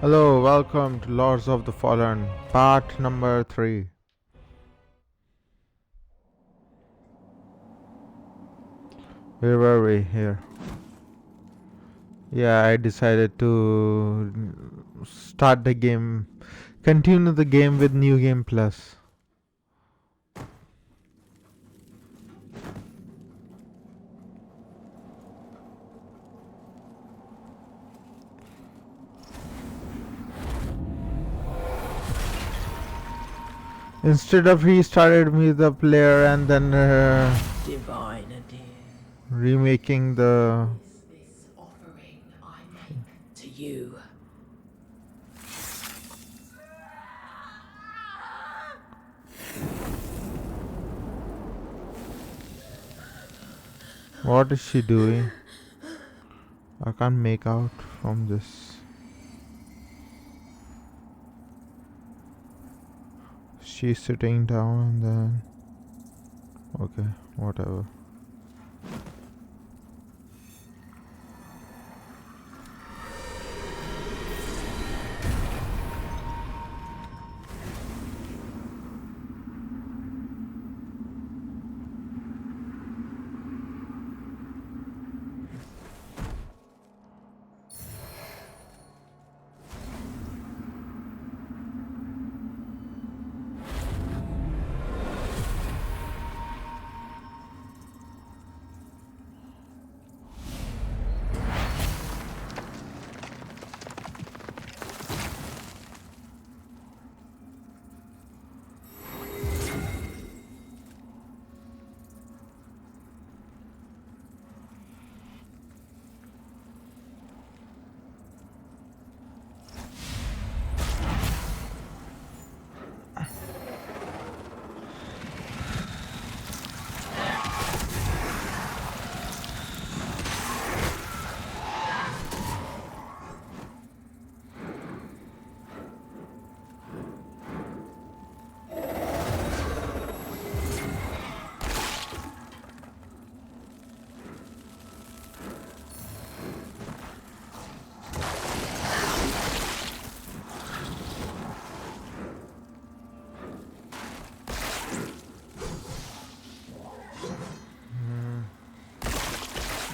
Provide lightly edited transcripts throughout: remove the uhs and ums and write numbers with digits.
Hello, welcome to Lords of the Fallen, part number 3. Where were we here? Yeah, I decided to start the game, continue the game with New Game Plus. Instead of restarted me the player and then Divinity remaking the is this offering I make to you. what is she doing? I can't make out from this. She's sitting down and then okay, whatever.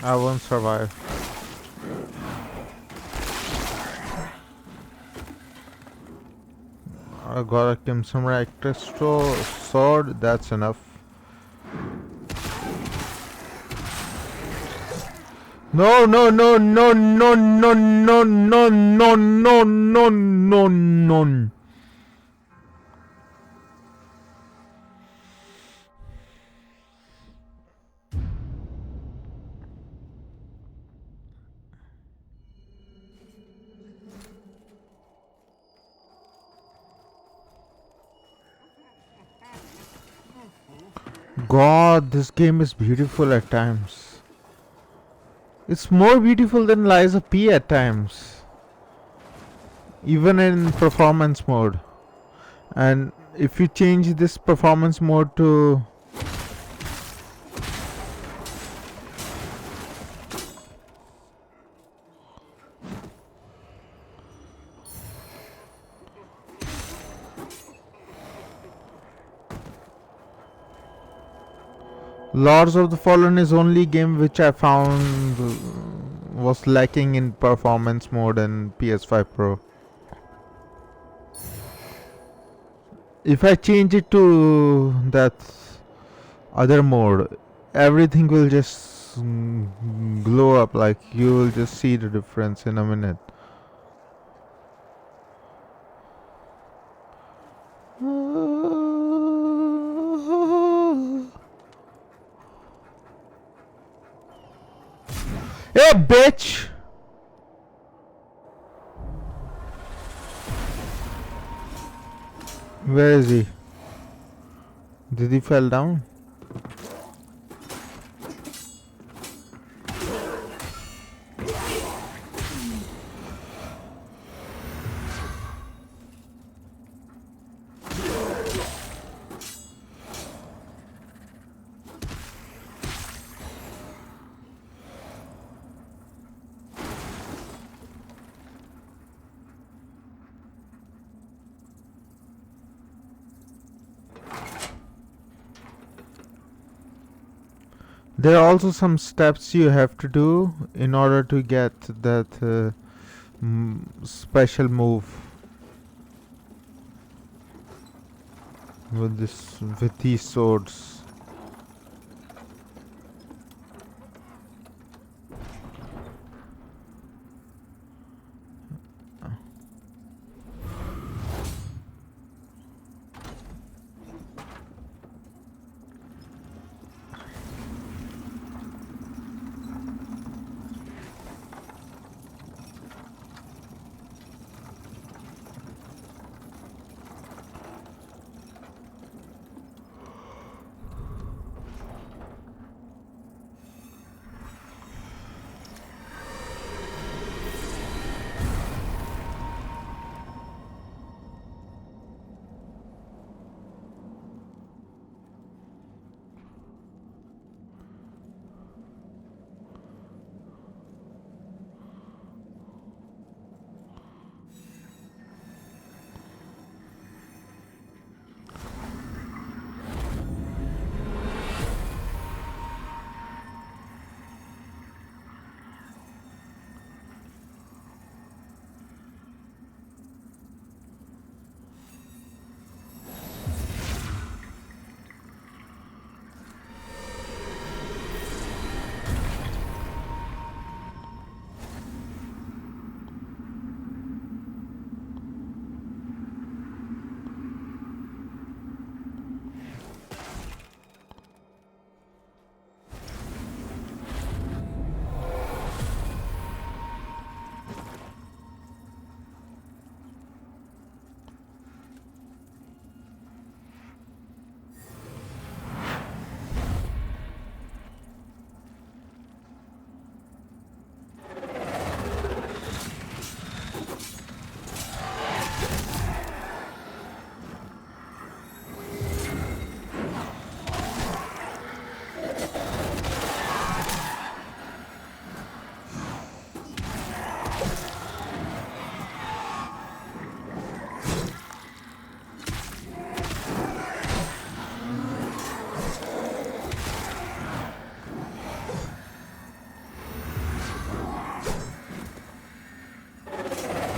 I won't survive. I got a Kim Samurai sword, that's enough. No, no, no, no, no, no, no, no, no, no, no, no, no. God, this game is beautiful at times. It's more beautiful than Liza P at times. Even in performance mode. And if you change this performance mode to Lords of the Fallen is only game which I found was lacking in performance mode in PS5 Pro. If I change it to that other mode, everything will just glow up, like you will just see the difference in a minute. Hey, bitch! Where is he? Did he fell down? There are also some steps you have to do in order to get that special move with these swords.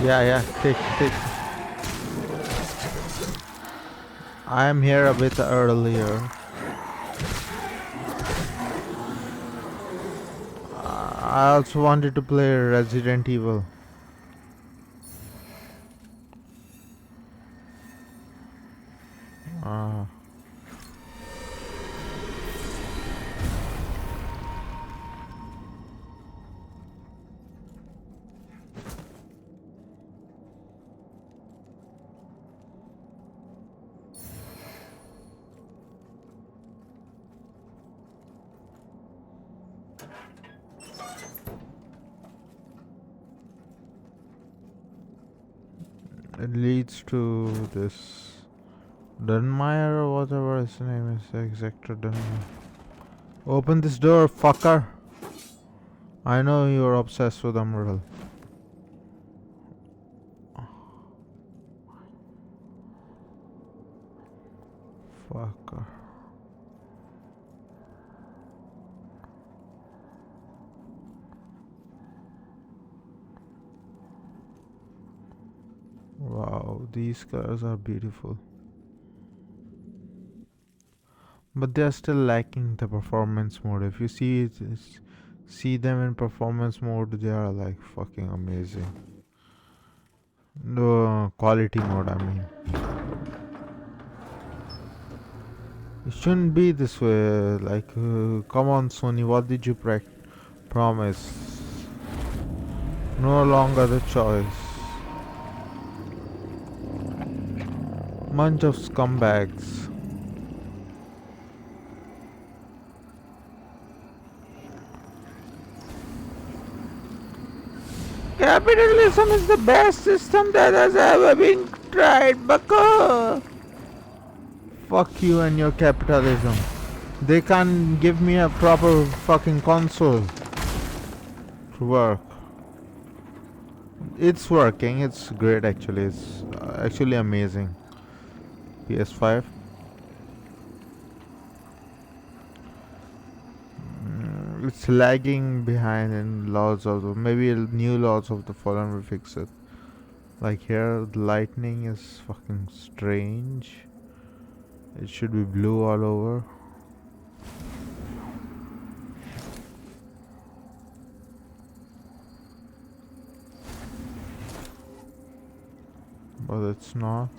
Yeah, take. I am here a bit earlier. I also wanted to play Resident Evil. Uh, it leads to this Dunmire or whatever his name is, Exactor Dunmire. Open this door, fucker. I know you're obsessed with Emerald. Fucker. Wow, these colors are beautiful. But they're still lacking the performance mode. If you see them in performance mode, they are like fucking amazing. No quality mode, I mean. It shouldn't be this way. Like, come on, Sony, what did you promise? No longer the choice. Bunch of scumbags. Capitalism is the best system that has ever been tried, bucko. Fuck you and your capitalism. They can't give me a proper fucking console to work. It's working, it's great actually, it's actually amazing. PS5. It's lagging behind in Lords of the. Maybe new Lords of the Fallen will fix it. Like here, the lightning is fucking strange. It should be blue all over. But it's not.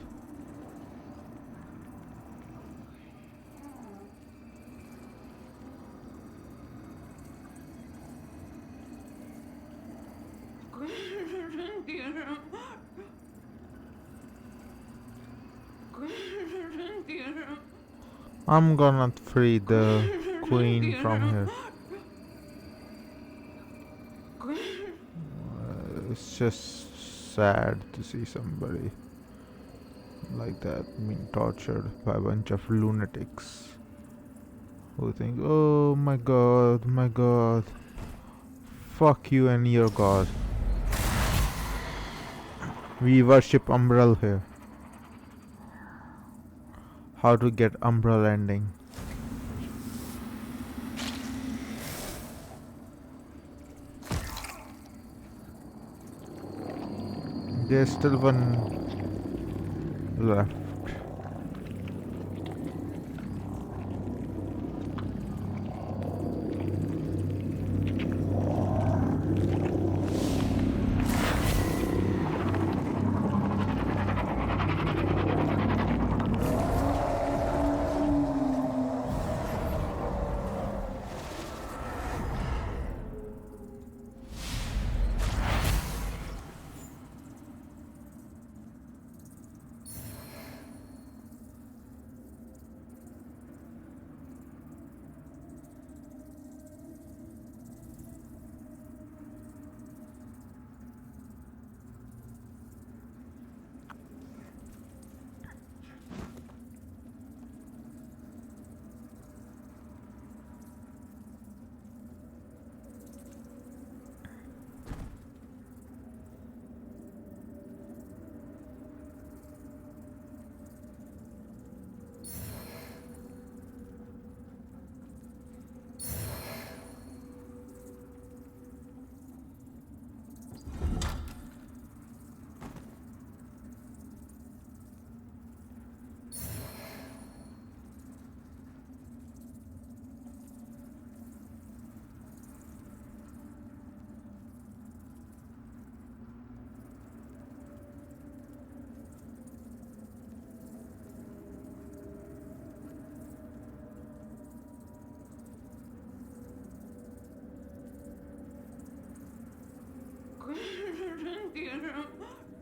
I'm gonna free the queen from here. It's just sad to see somebody like that being tortured by a bunch of lunatics who think, oh my god, fuck you and your god. We worship Umbral here. How to get Umbral ending. There's still one left.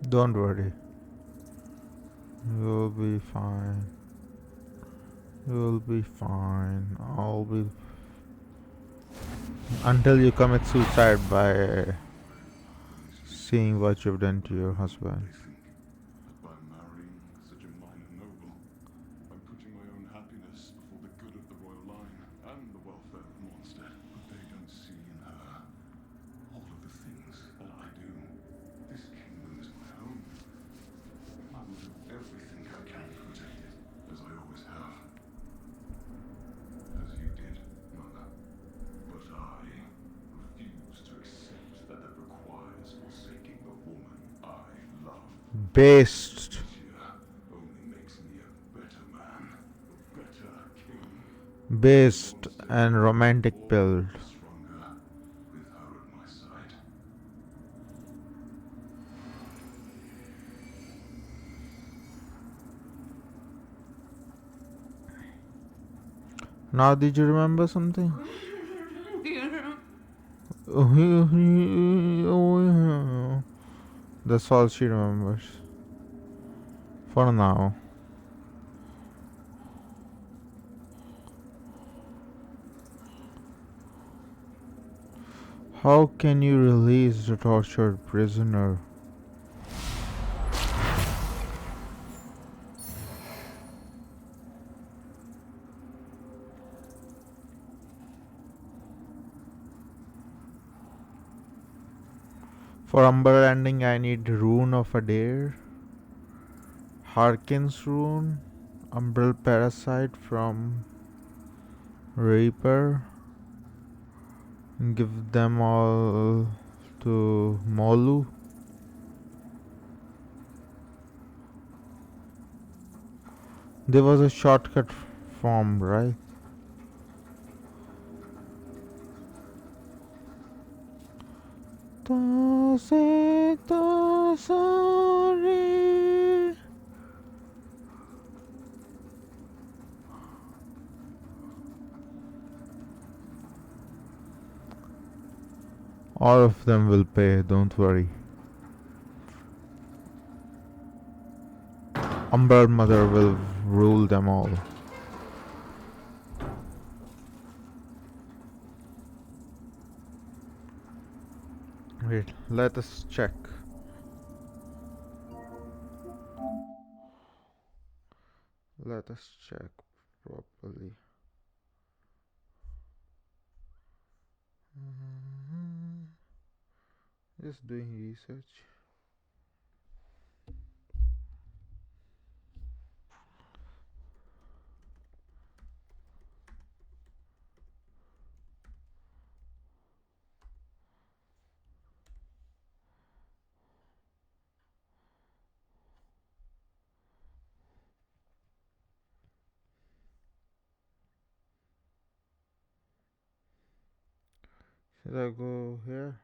Don't worry. You'll be fine. You'll be fine. I'll be. Until you commit suicide by seeing what you've done to your husband. By marrying such a minor noble, I'm putting my own happiness before the good of the royal line and the welfare of Mondstadt. But they don't see in her all of the things that I do. This kingdom is my home. I will do everything I can to protect it, as I always have. As you did, Mother. But I refuse to accept that it requires forsaking the woman I love. Based. Only makes me a better man, a better king. Based and romantic build. Stronger with her at my side. Now did you remember something? That's all she remembers. For now. How can you release the tortured prisoner? For Umber Landing, I need Rune of Adair, Harkins Rune, Umbral Parasite from Reaper, and give them all to Molu. There was a shortcut form, right? All of them will pay, don't worry. Umber Mother will rule them all. Wait, let us check. Let us check properly. Just doing research. Should I go here?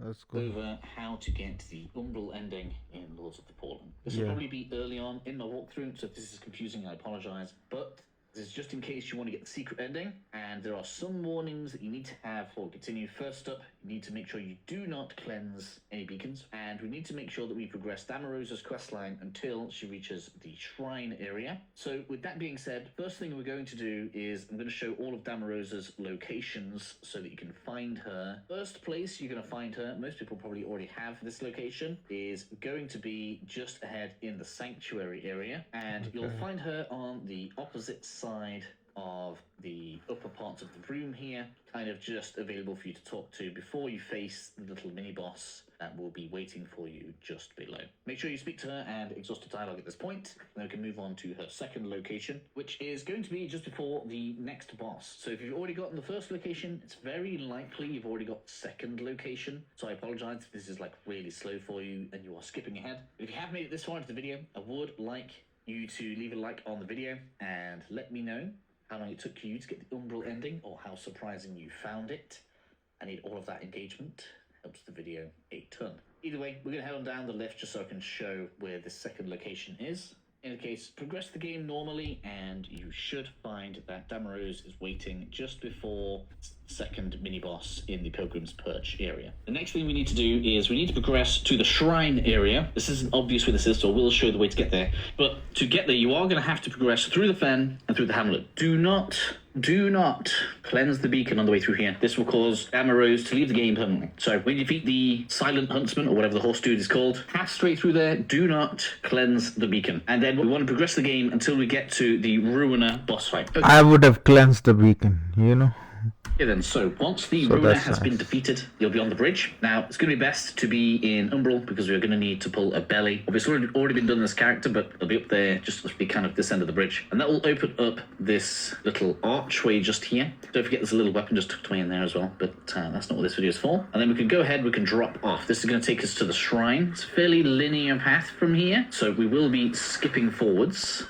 Let's go. Over how to get the Umbral ending in Lords of the Fallen. This will Yeah. probably be early on in my walkthrough, so if this is confusing, I apologize. But this is just in case you want to get the secret ending, and there are some warnings that you need to have before we continue. First up, you need to make sure you do not cleanse any beacons, and we need to make sure that we progress Damarosa's questline until she reaches the shrine area. So with that being said, first thing we're going to do is I'm going to show all of Damarosa's locations so that you can find her. First place you're going to find her, most people probably already have this location, is going to be just ahead in the sanctuary area, and you'll find her on the opposite side of the upper parts of the room here, kind of just available for you to talk to before you face the little mini boss that will be waiting for you just below. Make sure you speak to her and exhaust the dialogue at this point, then we can move on to her second location, which is going to be just before the next boss. So if you've already gotten the first location, it's very likely you've already got the second location, so I apologize if this is like really slow for you and you are skipping ahead. But if you have made it this far into the video, I would like you to leave a like on the video and let me know how long it took you to get the Umbral ending, or how surprising you found it. I need all of that engagement. Helps the video a ton. Either way, we're going to head on down the left just so I can show where this second location is. In any case, progress the game normally, and you should find that Damaros is waiting just before second mini-boss in the Pilgrim's Perch area. The next thing we need to do is we need to progress to the shrine area. This isn't obvious where this is, so we'll show the way to get there. But to get there, you are going to have to progress through the fen and through the hamlet. Do not cleanse the beacon on the way through here. This will cause Damaros to leave the game permanently. So when you defeat the Silent Huntsman, or whatever the horse dude is called, pass straight through there, do not cleanse the beacon. And then we want to progress the game until we get to the Ruiner boss fight. Okay. I would have cleansed the beacon, you know? Okay then, so once the So Ruiner that's has been nice. defeated, you'll be on the bridge. Now, it's going to be best to be in Umbral, because we're going to need to pull a belly. Obviously, it's already been done in this character, but it'll be up there, just to be kind of this end of the bridge. And that will open up this little archway just here. Don't forget there's a little weapon just tucked away in there as well, but that's not what this video is for. And then we can go ahead, we can drop off. This is going to take us to the shrine. It's a fairly linear path from here, so we will be skipping forwards.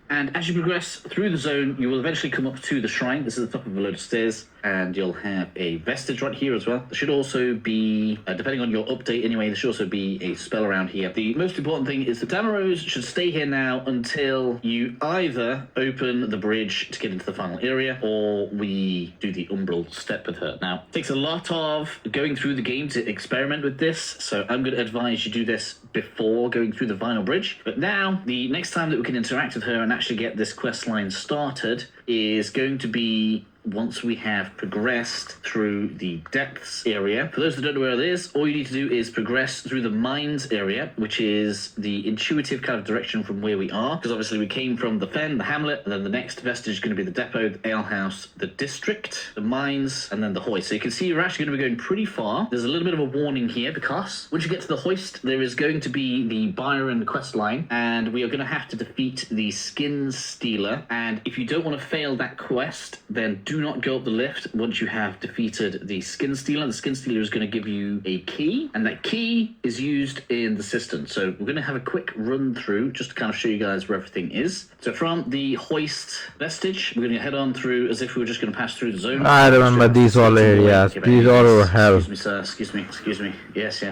And as you progress through the zone, you will eventually come up to the shrine. This is the top of a load of stairs, and you'll have a vestige right here as well. There should also be, depending on your update anyway, there should also be a spell around here. The most important thing is the Damaros should stay here now until you either open the bridge to get into the final area, or we do the Umbral step with her. Now, it takes a lot of going through the game to experiment with this, so I'm going to advise you do this before going through the final bridge. But now, the next time that we can interact with her and actually get this quest line started is going to be once we have progressed through the depths area. For those that don't know where it is, all you need to do is progress through the mines area, which is the intuitive kind of direction from where we are, because obviously we came from the fen, the hamlet, and then the next vestige is going to be the depot, the alehouse, the district, the mines, and then the hoist. So you can see you're actually going to be going pretty far. There's a little bit of a warning here, because once you get to the hoist, there is going to be the Byron quest line, and we are going to have to defeat the Skin Stealer. And if you don't want to fail that quest, then do not go up the lift once you have defeated the Skin Stealer. The Skin Stealer is going to give you a key, and that key is used in the cistern. So we're going to have a quick run through just to kind of show you guys where everything is. So from the hoist vestige, we're going to head on through as if we were just going to pass through the zone. I remember these all areas. These all were hell. Excuse me, sir. Excuse me. Yes.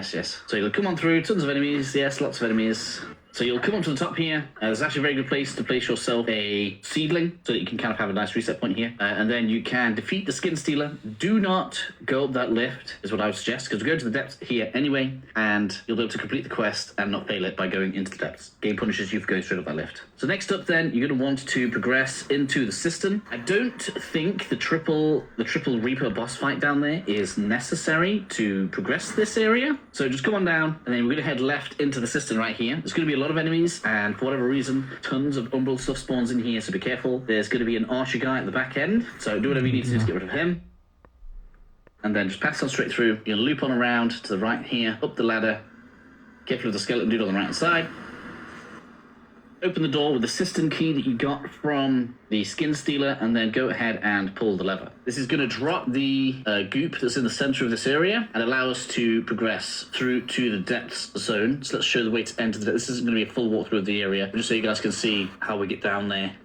So you'll come on through, tons of enemies. Yes, lots of enemies. So you'll come up to the top here. There's actually a very good place to place yourself a seedling so that you can kind of have a nice reset point here. And then you can defeat the Skin Stealer. Do not go up that lift, is what I would suggest, because we're going to the depths here anyway, and you'll be able to complete the quest and not fail it by going into the depths. Game punishes you for going straight up that lift. So next up then, you're going to want to progress into the cistern. I don't think the triple Reaper boss fight down there is necessary to progress this area. So just come on down, and then we're going to head left into the cistern right here. There's going to be a lot of enemies, and for whatever reason, tons of umbral stuff spawns in here, so be careful. There's going to be an archer guy at the back end, so do whatever you need to do to get rid of him. And then just pass on straight through. You're going to loop on around to the right here, up the ladder. Careful with the skeleton dude on the right hand side. Open the door with the cistern key that you got from the Skin Stealer, and then go ahead and pull the lever. This is going to drop the goop that's in the center of this area and allow us to progress through to the depths zone. So let's show the way to enter the. This isn't going to be a full walkthrough of the area, just so you guys can see how we get down there.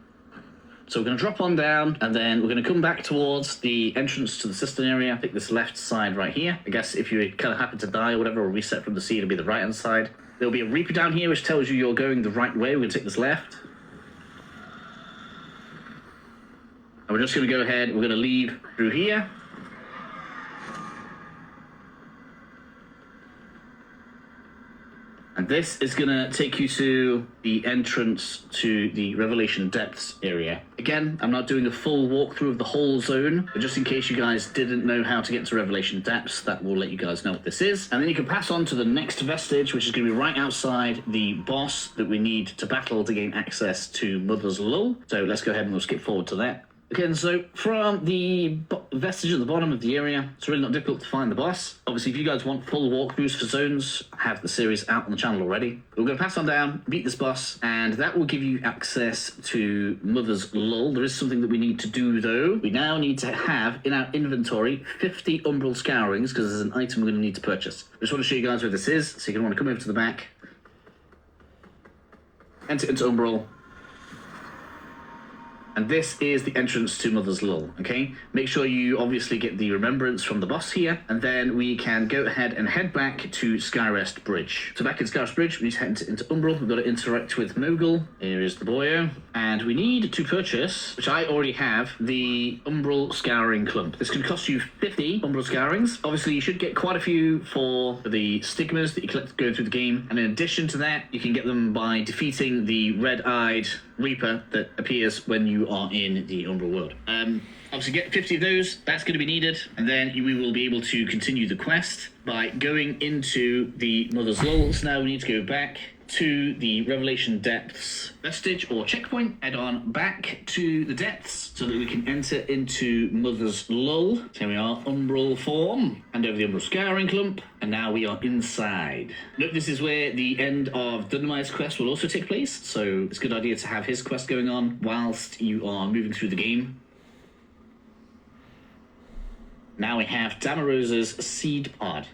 So we're going to drop on down, and then we're going to come back towards the entrance to the cistern area. Pick this left side right here. I guess if you kind of happen to die or whatever, or reset from the sea, it'll be the right hand side. There'll be a Reaper down here which tells you you're going the right way. We're going to take this left. And we're just going to go ahead, we're going to leave through here. And this is going to take you to the entrance to the Revelation Depths area. Again, I'm not doing a full walkthrough of the whole zone, but just in case you guys didn't know how to get to Revelation Depths, that will let you guys know what this is. And then you can pass on to the next vestige, which is going to be right outside the boss that we need to battle to gain access to Mother's Lull. So let's go ahead and we'll skip forward to that. Okay, so from the vestige at the bottom of the area, it's really not difficult to find the boss. Obviously, if you guys want full walkthroughs for zones, I have the series out on the channel already. We're going to pass on down, beat this boss, and that will give you access to Mother's Lull. There is something that we need to do, though. We now need to have in our inventory 50 Umbral Scourings, because there's an item we're going to need to purchase. I just want to show you guys where this is, so you're going to want to come over to the back, enter into Umbral. And this is the entrance to Mother's Lull, okay? Make sure you obviously get the remembrance from the boss here, and then we can go ahead and head back to Skyrest Bridge. So back in Skyrest Bridge, we need to head into Umbral. We've got to interact with Mogul. Here is the boyo. And we need to purchase, which I already have, the Umbral Scouring Clump. This can cost you 50 Umbral Scourings. Obviously, you should get quite a few for the stigmas that you collect going through the game. And in addition to that, you can get them by defeating the red-eyed Reaper that appears when you are in the Umbral world. Obviously get 50 of those, that's going to be needed, and then we will be able to continue the quest by going into the Mother's Lull. So now we need to go back to the Revelation Depths vestige or checkpoint, head on back to the depths so that we can enter into Mother's Lull. So here we are, Umbral form, and over the Umbral Scouring Clump, and now we are inside. Note this is where the end of Dundermire's quest will also take place, so it's a good idea to have his quest going on whilst you are moving through the game. Now we have Damarosa's Seed Pod.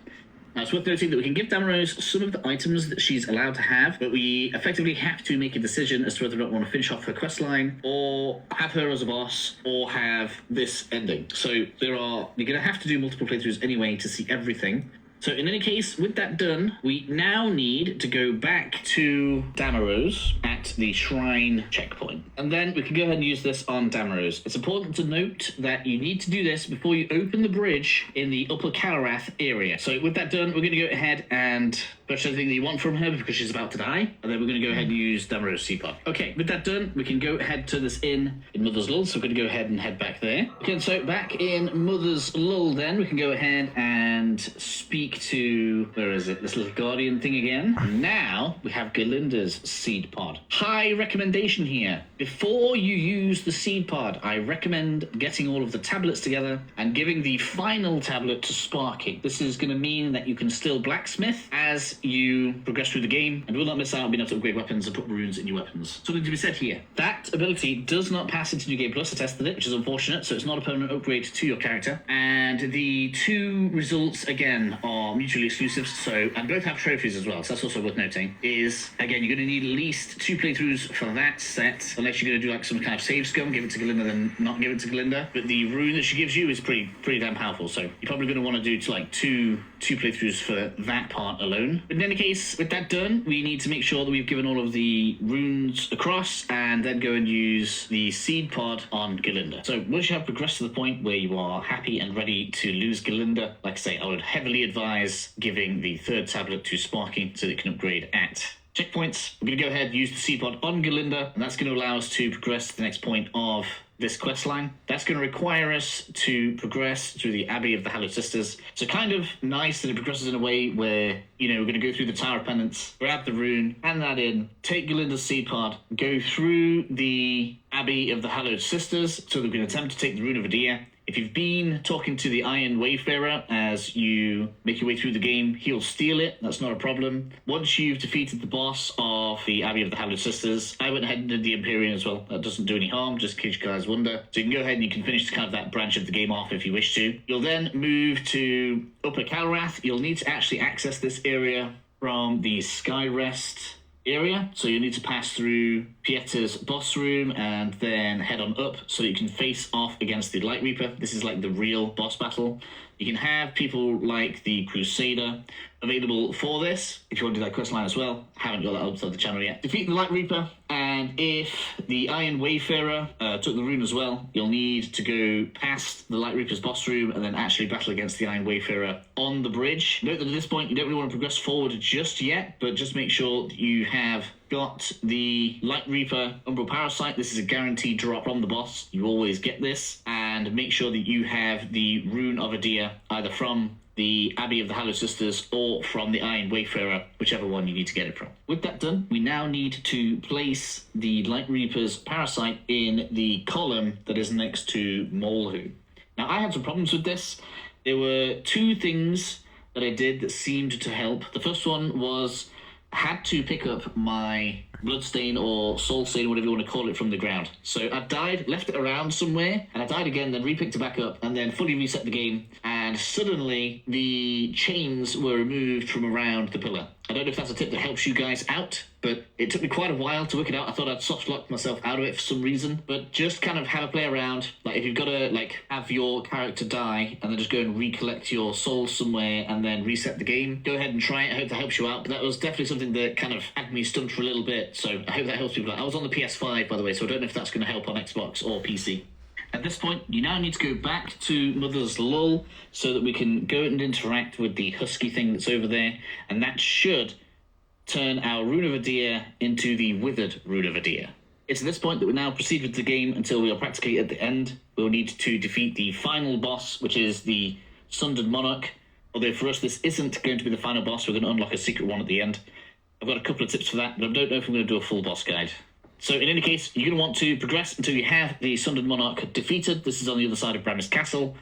Now, it's worth noting that we can give Damarose some of the items that she's allowed to have, but we effectively have to make a decision as to whether or not we want to finish off her questline, or have her as a boss, or have this ending. So you're going to have to do multiple playthroughs anyway to see everything. So in any case, with that done, we now need to go back to Damarose at the Shrine checkpoint. And then we can go ahead and use this on Damarose. It's important to note that you need to do this before you open the bridge in the Upper Kalarath area. So with that done, we're going to go ahead and purchase everything that you want from her because she's about to die, and then we're going to go ahead and use Damaro's seed pod. Okay, with that done, we can go ahead to this inn in Mother's Lull, so we're going to go ahead and head back there. Okay, so back in Mother's Lull then, we can go ahead and speak to, where is it, this little guardian thing again. Now, we have Galinda's seed pod. High recommendation here. Before you use the seed pod, I recommend getting all of the tablets together and giving the final tablet to Sparky. This is going to mean that you can still blacksmith as you progress through the game and will not miss out on being able to upgrade weapons and put runes in your weapons. Something to be said here. That ability does not pass into New Game Plus. I tested it, which is unfortunate, so it's not a permanent upgrade to your character. And the two results, again, are mutually exclusive, so, and both have trophies as well, so that's also worth noting, is, again, you're going to need at least 2 playthroughs for that set, unless you're going to do like some kind of save scum, give it to Galinda, then not give it to Galinda. But the rune that she gives you is pretty damn powerful, so you're probably going to want to do like two playthroughs for that part alone. But in any case, with that done, we need to make sure that we've given all of the runes across and then go and use the seed pod on Galinda. So once you have progressed to the point where you are happy and ready to lose Galinda, like I say, I would heavily advise giving the third tablet to Sparky so that it can upgrade at checkpoints. We're going to go ahead and use the seed pod on Galinda, and that's going to allow us to progress to the next point of this quest line. That's going to require us to progress through the Abbey of the Hallowed Sisters. So kind of nice that it progresses in a way where, you know, we're going to go through the Tower of Penance, grab the rune, hand that in, take Galinda's seed pod, go through the Abbey of the Hallowed Sisters so that we can attempt to take the Rune of Adia. If you've been talking to the Iron Wayfarer as you make your way through the game, he'll steal it. That's not a problem. Once you've defeated the boss of the Abbey of the Hallowed Sisters, I went ahead and did the Empyrean as well. That doesn't do any harm, just in case you guys wonder. So you can go ahead and you can finish kind of that branch of the game off if you wish to. You'll then move to Upper Calrath. You'll need to actually access this area from the Skyrest area, so you need to pass through Pieter's boss room and then head on up so that you can face off against the Light Reaper. This is like the real boss battle. You can have people like the Crusader available for this if you want to do that quest line as well. Haven't got that up to the channel yet. Defeat the Light Reaper, and if the Iron Wayfarer took the rune as well, you'll need to go past the Light Reaper's boss room and then actually battle against the Iron Wayfarer on the bridge. Note that at this point you don't really want to progress forward just yet, but just make sure that you have got the Light Reaper Umbral Parasite. This is a guaranteed drop from the boss. You always get this. And make sure that you have the Rune of Adia either from the Abbey of the Hallowed Sisters or from the Iron Wayfarer, whichever one you need to get it from. With that done, we now need to place the Light Reaper's Parasite in the column that is next to Molehue. Now, I had some problems with this. There were 2 things that I did that seemed to help. The first one was I had to pick up my Bloodstain or Soul Stain, whatever you want to call it, from the ground. So I died, left it around somewhere, and I died again, then repicked it back up, and then fully reset the game, and suddenly the chains were removed from around the pillar. I don't know if that's a tip that helps you guys out, but it took me quite a while to work it out. I thought I'd soft locked myself out of it for some reason, but just kind of have a play around. Like, if you've got to, like, have your character die and then just go and recollect your soul somewhere and then reset the game, go ahead and try it. I hope that helps you out, but that was definitely something that kind of had me stumped for a little bit, so I hope that helps people out. I was on the PS5, by the way, so I don't know if that's going to help on Xbox or PC. At this point, you now need to go back to Mother's Lull so that we can go and interact with the husky thing that's over there, and that should turn our Rune of Adia into the Withered Rune of Adia. It's at this point that we now proceed with the game until we are practically at the end. We'll need to defeat the final boss, which is the Sundered Monarch. Although for us, this isn't going to be the final boss. We're going to unlock a secret one at the end. I've got a couple of tips for that, but I don't know if I'm going to do a full boss guide. So in any case, you're going to want to progress until you have the Sundered Monarch defeated. This is on the other side of Brammis Castle.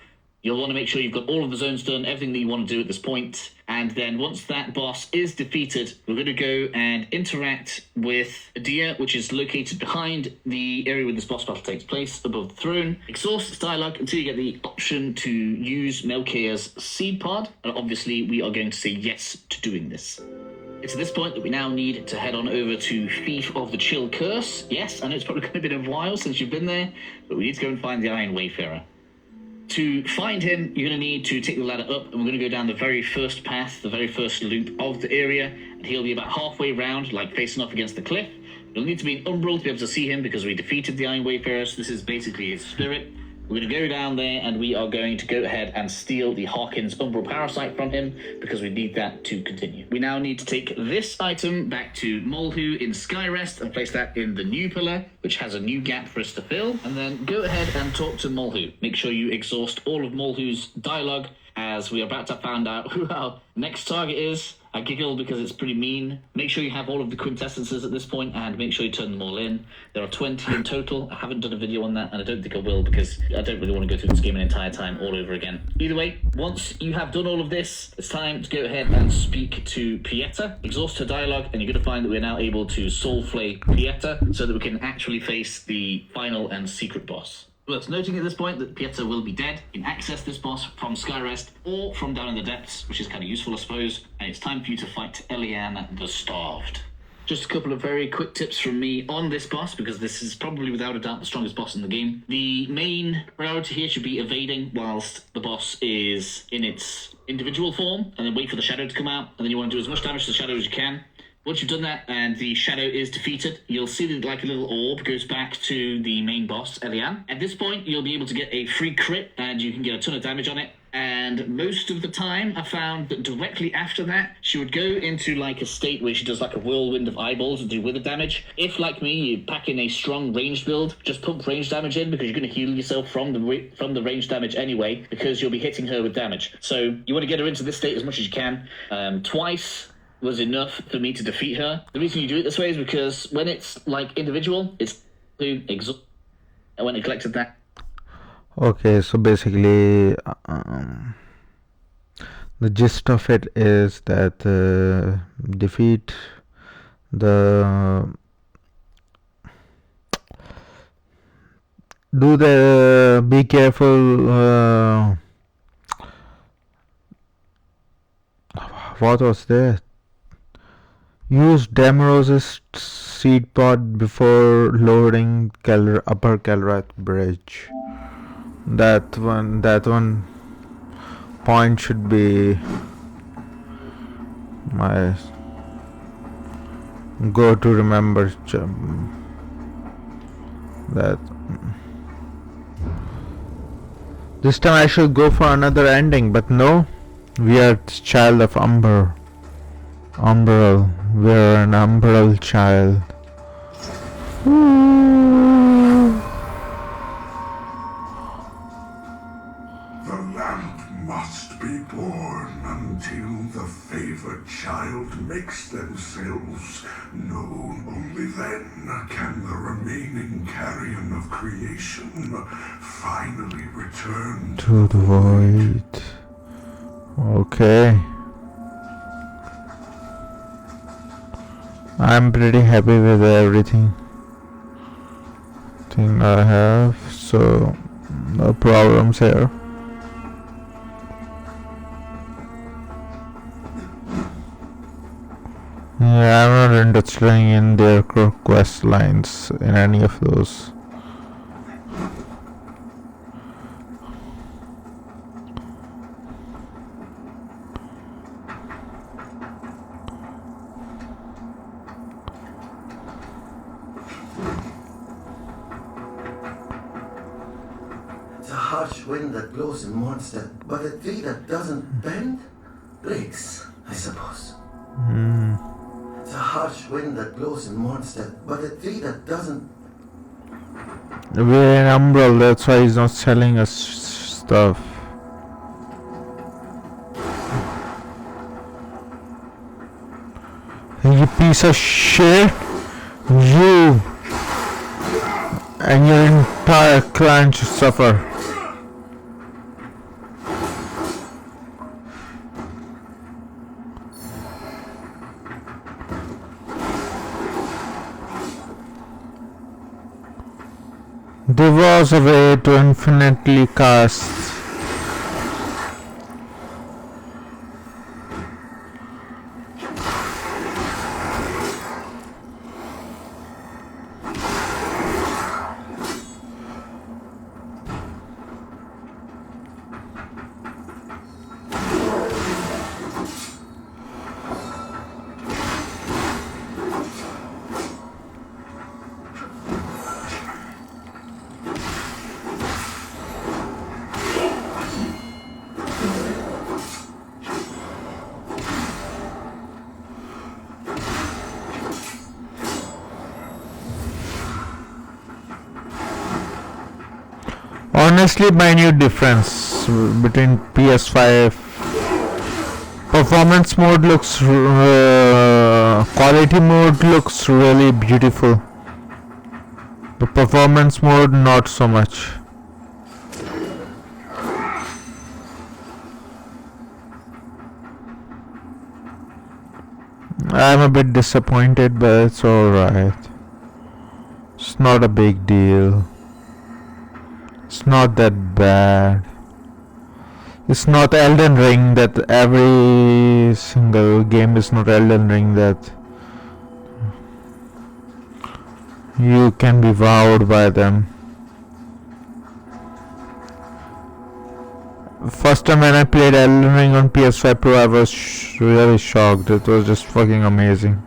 You'll want to make sure you've got all of the zones done, everything that you want to do at this point. And then once that boss is defeated, we're going to go and interact with Adia, which is located behind the area where this boss battle takes place, above the throne. Exhaust its dialogue until you get the option to use Melchior's seed pod. And obviously, we are going to say yes to doing this. It's at this point that we now need to head on over to Fief of the Chill Curse. Yes, I know it's probably going to be a while since you've been there, but we need to go and find the Iron Wayfarer. To find him, you're going to need to take the ladder up, and we're going to go down the very first path, the very first loop of the area, and he'll be about halfway round, like facing off against the cliff. You'll need to be in Umbral to be able to see him because we defeated the Iron Wayfarer, so this is basically his spirit. We're going to go down there and we are going to go ahead and steal the Hawkins Umbral Parasite from him because we need that to continue. We now need to take this item back to Molhu in Skyrest and place that in the new pillar, which has a new gap for us to fill. And then go ahead and talk to Molhu. Make sure you exhaust all of Molhu's dialogue as we are about to find out who our next target is. I giggle because it's pretty mean. Make sure you have all of the quintessences at this point and make sure you turn them all in. There are 20 in total. I haven't done a video on that and I don't think I will because I don't really want to go through this game an entire time all over again. Either way, once you have done all of this, it's time to go ahead and speak to Pieta. Exhaust her dialogue and you're going to find that we're now able to soul flay Pieta so that we can actually face the final and secret boss. Worth noting at this point that Pieta will be dead. You can access this boss from Skyrest or from down in the depths, which is kind of useful, I suppose. And it's time for you to fight Eliane the Starved. Just a couple of very quick tips from me on this boss, because this is probably without a doubt the strongest boss in the game. The main priority here should be evading whilst the boss is in its individual form, and then wait for the shadow to come out, and then you want to do as much damage to the shadow as you can. Once you've done that and the shadow is defeated, you'll see that like a little orb goes back to the main boss, Eliane. At this point, you'll be able to get a free crit and you can get a ton of damage on it. And most of the time, I found that directly after that, she would go into like a state where she does like a whirlwind of eyeballs and do wither damage. If, like me, you pack in a strong ranged build, just pump ranged damage in because you're going to heal yourself from the ranged damage anyway, because you'll be hitting her with damage. So you want to get her into this state as much as you can. Twice was enough for me to defeat her. The reason you do it this way is because when it's like individual, it's to exhaust. And when it collected that. Okay, so basically, the gist of it is that defeat the be careful. What was that? Use Damarose's seed pod before lowering Upper Calrath Bridge. That one point should be my go to remember. That this time I should go for another ending, but no, we are child of Umbral. We're an Umbral child. The lamp must be born until the favored child makes themselves known. Only then can the remaining carrion of creation finally return To the void. Okay. I'm pretty happy with everything I have, so no problems here. Yeah, I'm not interested in their quest lines in any of those. It's a harsh wind that blows in Mondstadt, but a tree that doesn't bend breaks, I suppose. It's a harsh wind that blows in Mondstadt, but a tree that doesn't. We're in Umbral, that's why he's not selling us stuff. You piece of shit! You and your entire clan should suffer. There was a way to infinitely cast. honestly minute difference between PS5. Performance mode looks quality mode looks really beautiful. The performance mode not so much. I'm a bit disappointed, but it's alright. It's not a big deal. It's not that bad. It's not Elden Ring that every single game is not Elden Ring that you can be wowed by them. First time when I played Elden Ring on PS5 Pro, I was really shocked. It was just fucking amazing.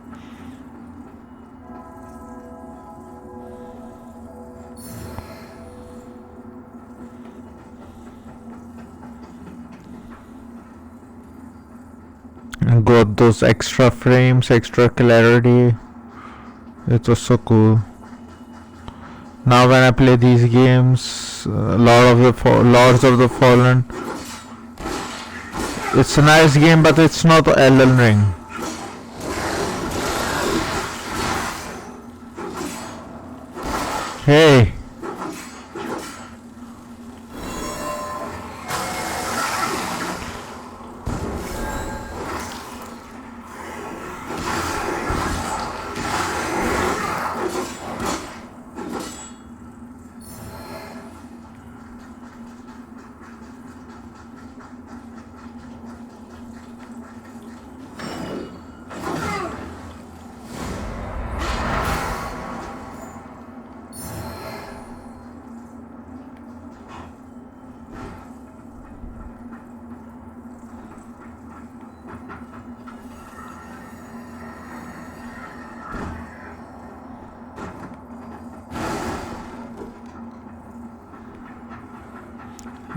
And got those extra frames, extra clarity. It was so cool. Now when I play these games, Lords of the Fallen, it's a nice game, but it's not Elden Ring. Hey.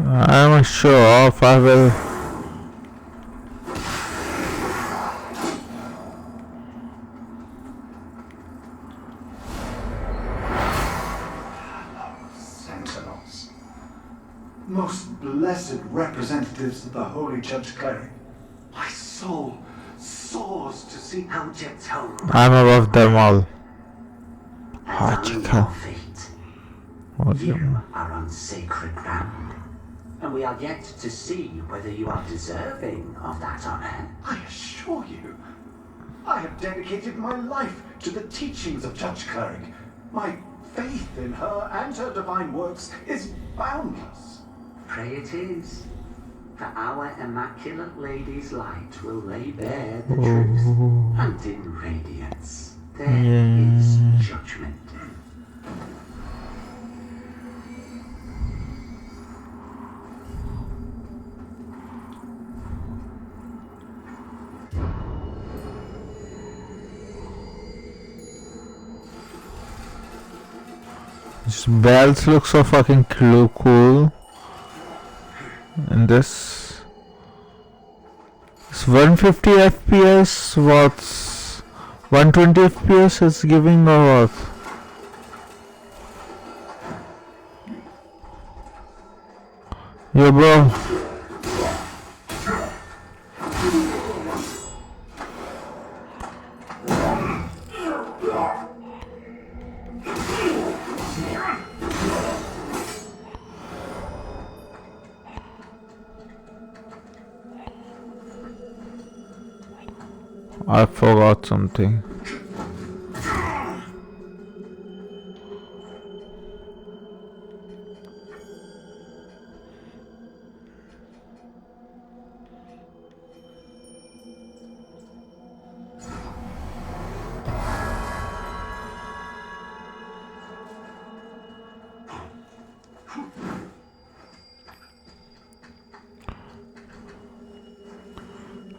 I'm a show off. I will. Sentinels. Most blessed representatives of the Holy Judge Cleric. My soul soars to see how I'm above them all. Examine Hachika. your fate. What do you You mean? are on sacred ground, and we are yet to see whether you are deserving of that honor. I assure you, I have dedicated my life to the teachings of Judge Cleric. My faith in her and her divine works is boundless. Pray it is, for our immaculate lady's light will lay bare the truth, and in radiance there is judgment. These bells look so fucking cool. And this. It's 150 FPS. What's 120 FPS is giving or what? Yo, bro. I forgot something.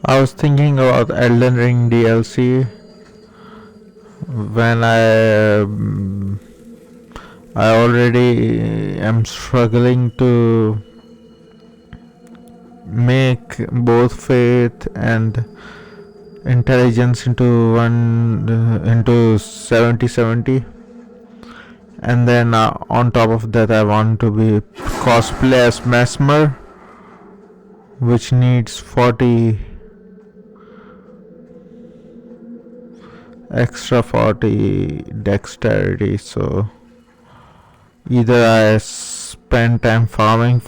I was thinking about Elden Ring DLC when I already am struggling to make both faith and intelligence into one into 70-70, and then on top of that I want to be cosplay as Mesmer, which needs 40 extra 40 dexterity, so either I spend time farming,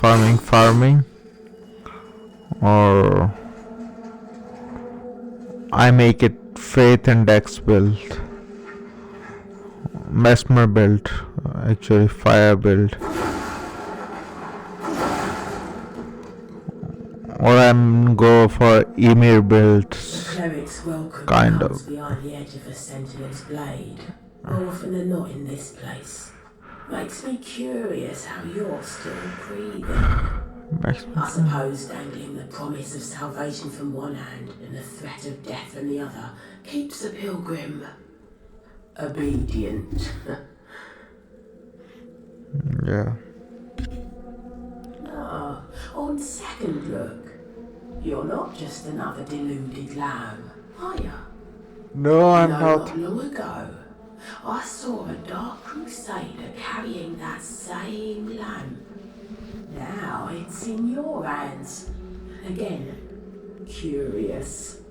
or I make it faith and dex build, Mesmer build, actually fire build, or I'm go for Emir builds. Cleric's welcome Kind comes of. behind the edge of a Sentinel's blade. More often than not in this place. Makes me curious how you're still breathing. I suppose dangling the promise of salvation from one hand and the threat of death from the other keeps a pilgrim obedient. Yeah. Ah, on second look, you're not just another deluded lamb, are you? No, I'm Not long ago, I saw a dark crusader carrying that same lamp. Now it's in your hands. Again, curious.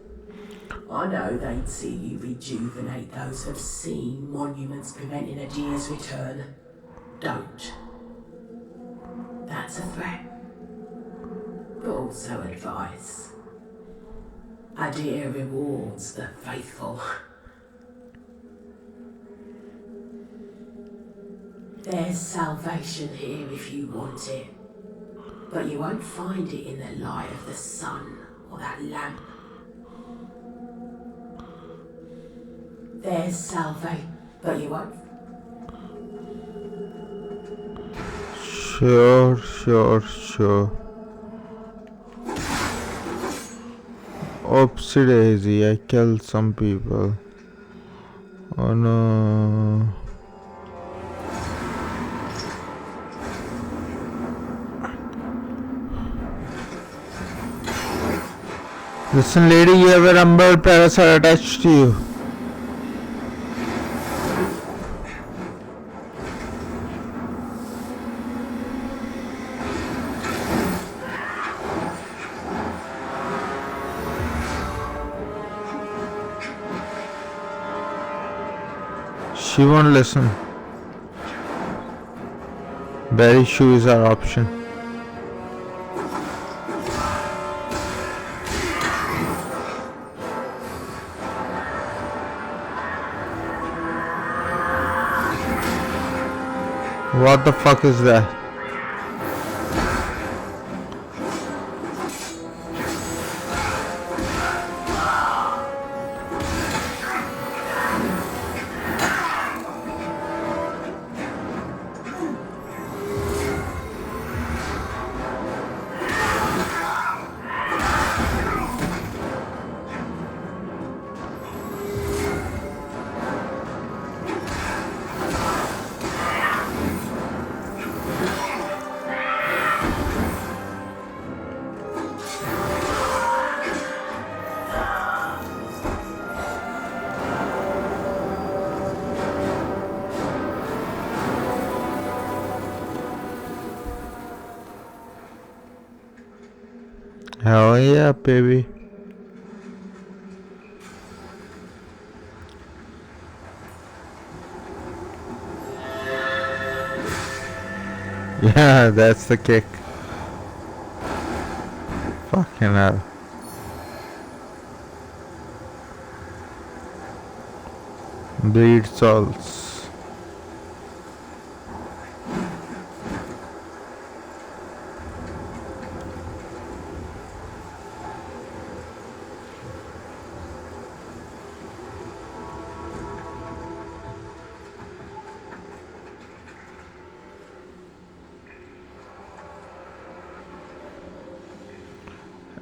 I know they'd see you rejuvenate those who've seen monuments preventing a deer's return. Don't. That's a threat, but also advice. A deer rewards the faithful. There's salvation here if you want it, but you won't find it in the light of the sun or that lamp. There's salvation, but you won't. Sure. Oopsie daisy, I killed some people. Oh no. Listen lady, you have a rumble parasite attached to you. She won't listen. Berry shoe is our option. What the fuck is that? Hell yeah, baby. Yeah, that's the kick. Fucking hell. Bleed salts.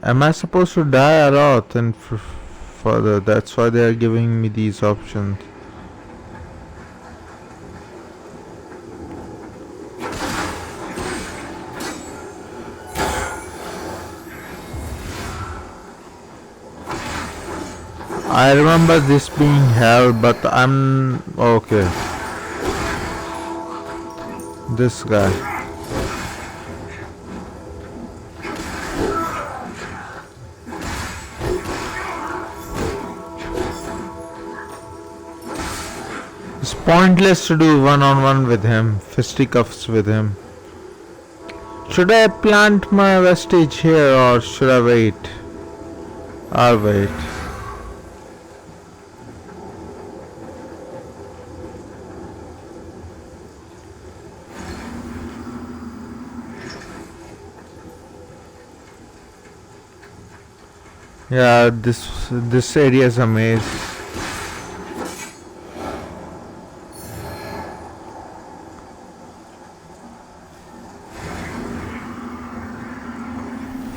Am I supposed to die a lot and further? That's why they are giving me these options. I remember this being hell, but I'm okay. This guy. It's pointless to do one-on-one with him, fisticuffs with him. Should I plant my vestige here or should I wait? I'll wait. Yeah, this area is a maze.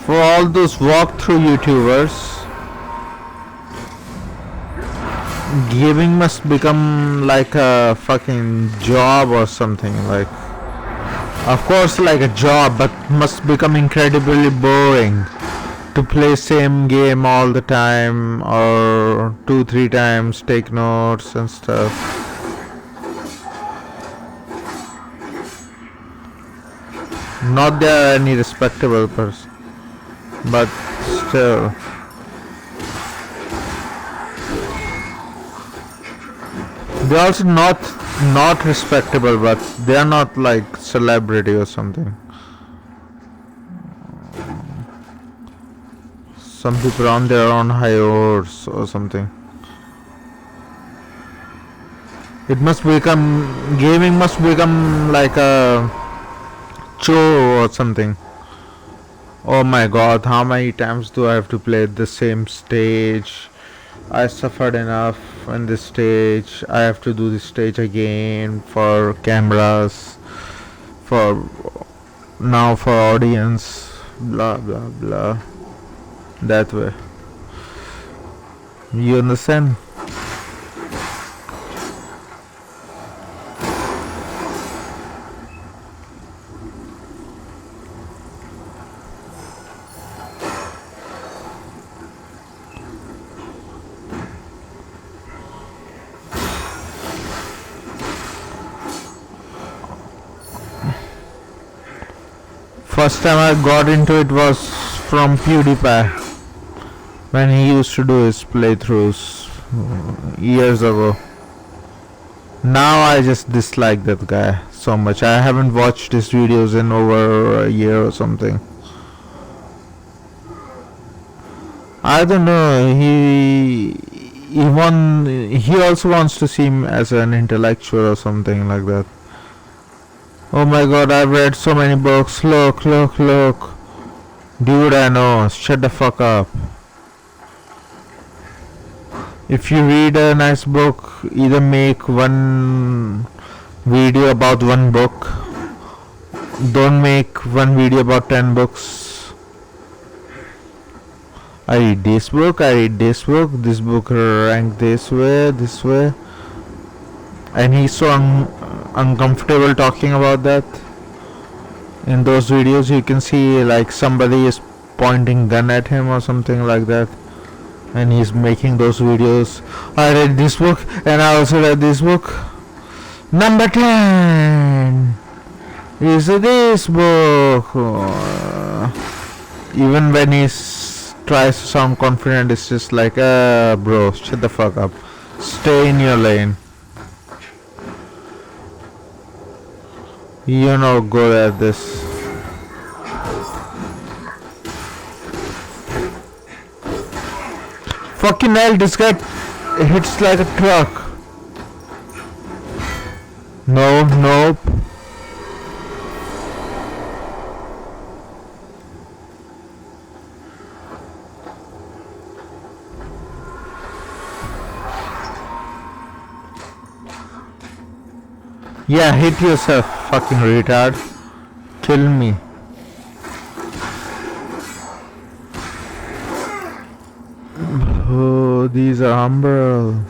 For all those walkthrough YouTubers, gaming must become like a fucking job or something. Like, of course, like a job, but must become incredibly boring to play same game all the time or 2-3 times, take notes and stuff. Not there any respectable person, but still. They're also not respectable, but they're not like celebrity or something. Some people on their own high horse or something. Gaming must become like a chore or something. Oh my god, how many times do I have to play the same stage? I suffered enough on this stage. I have to do this stage again for cameras, for audience, blah blah blah. That way. You understand? First time I got into it was from PewDiePie when he used to do his playthroughs years ago. Now I just dislike that guy so much. I haven't watched his videos in over a year or something. I don't know. He also wants to seem as an intellectual or something like that. Oh my god, I've read so many books. Look. Dude, I know. Shut the fuck up. If you read a nice book, either make one video about one book. Don't make one video about 10 books. I read this book, this book ranked this way. And he's so uncomfortable talking about that. In those videos you can see like somebody is pointing gun at him or something like that, and he's making those videos. I read this book and I also read this book. Number 10 is this book. Even when he tries to sound confident, it's just like, bro, shut the fuck up. Stay in your lane. You're not good at this. Fucking hell, this guy hits like a truck. Nope. Yeah, hit yourself, fucking retard. Kill me. Oh, these are umbral.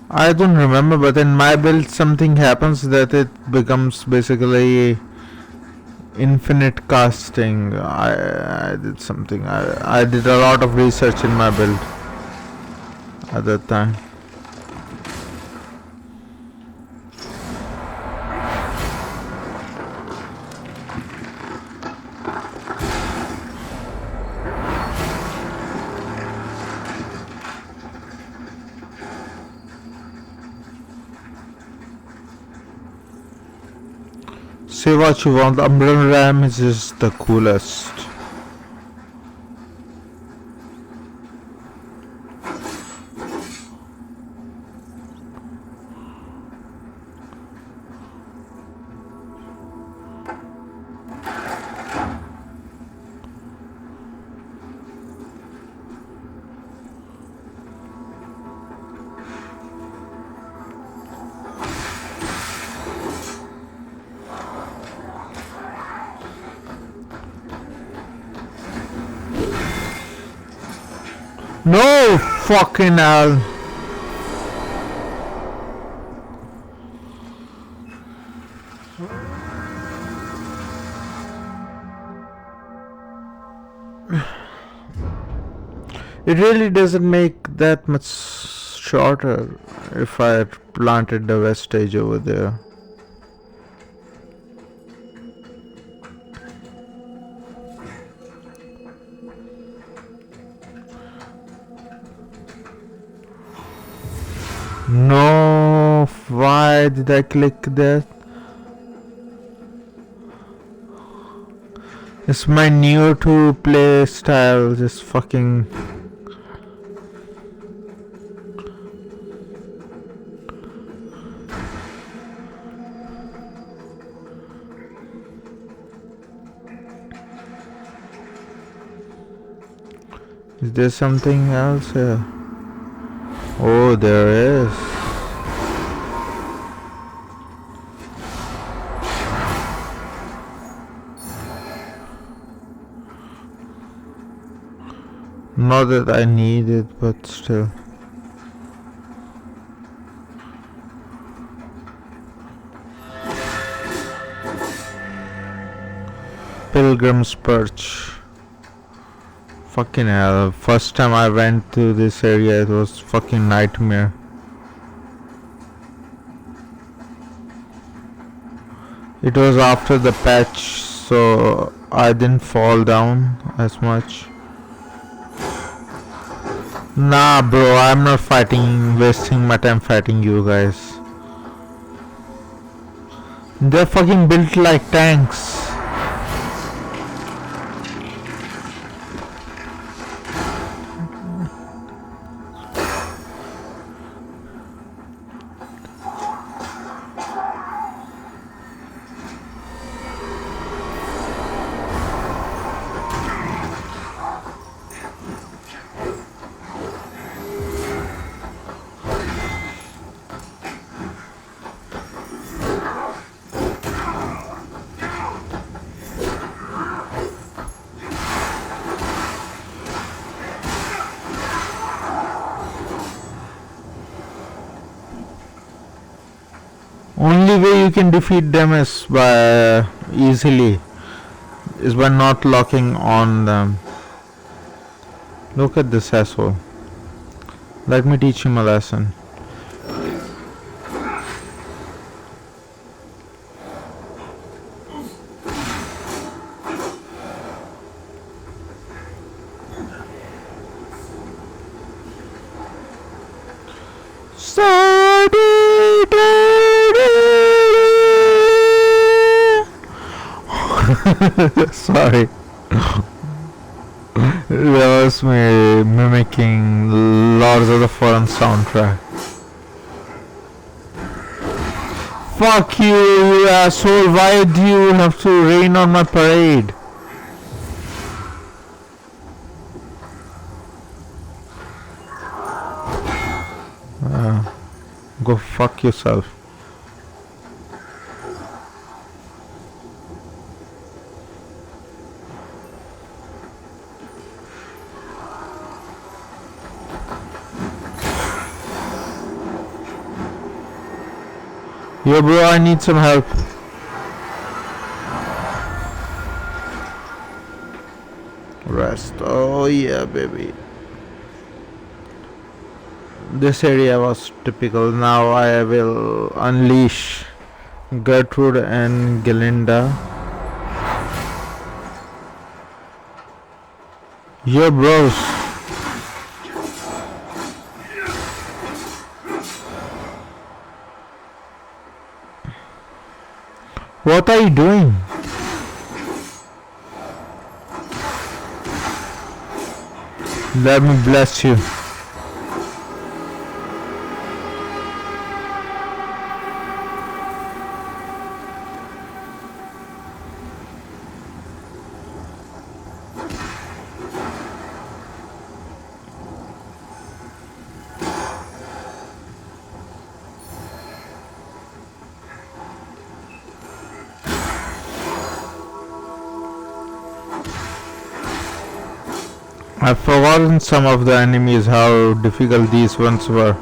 I don't remember, but in my build something happens that it becomes basically infinite casting. I did something. I did a lot of research in my build. at that time. Say what you want, Umbrella Ram is just the coolest. No fucking hell. It really doesn't make that much shorter if I had planted the vestige over there. No, why did I click that? It's my new to play style, just fucking. Is there something else here? Oh, there is. Not that I need it, but still. Pilgrim's Perch. Fucking hell, first time I went to this area it was fucking nightmare. It was after the patch, so I didn't fall down as much. Nah bro, I'm not fighting, wasting my time fighting you guys. They're fucking built like tanks. Only way you can defeat them is by easily is by not locking on them. Look at this asshole. Let me teach him a lesson. Sorry. That was me mimicking Lords of the Fallen soundtrack. Fuck you, you asshole. Why do you have to rain on my parade? Go fuck yourself. Yo bro, I need some help. Rest. Oh yeah, baby. This area was typical. Now I will unleash Gertrude and Galinda. Yo, bros. What are you doing? Let me bless you. I've forgotten some of the enemies, how difficult these ones were.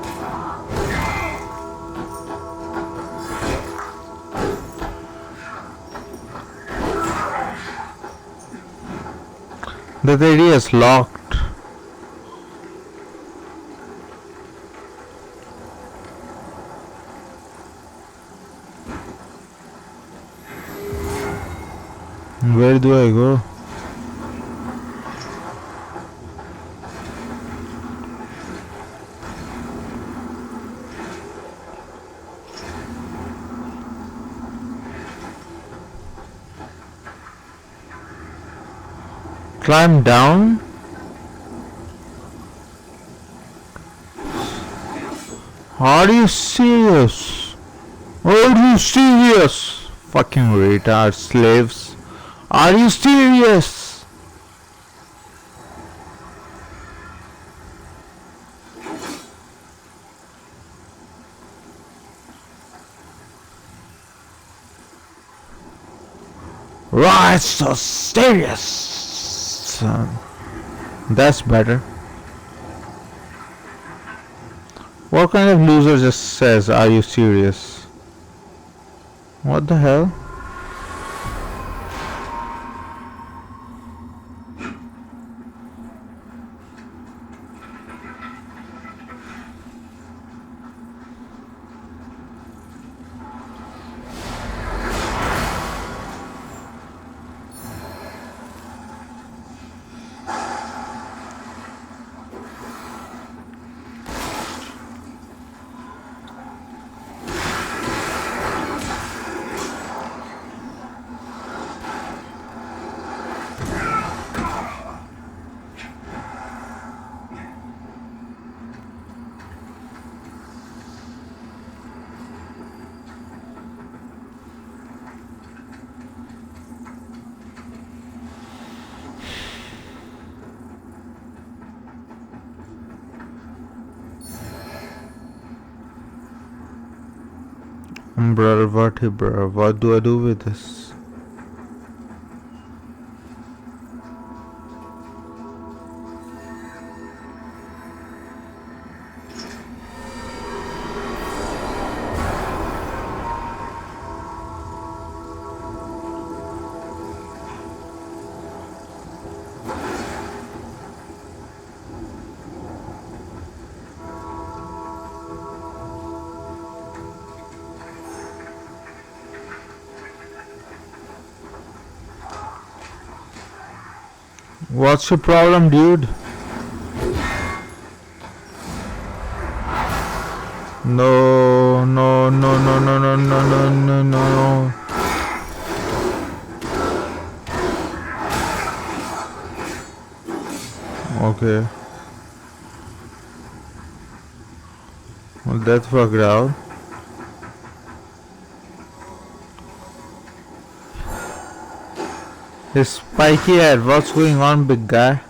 That area is locked. Where do I go? Climb down? Are you serious? Are you serious? Fucking retard slaves. Are you serious? Right, so serious. That's better. What kind of loser just says, are you serious? What the hell? Brother, what do I do with this? What's your problem, dude? No, no, no, no, no, no, no, no, no, no. Okay. Well, that worked out. His spiky head, what's going on, big guy?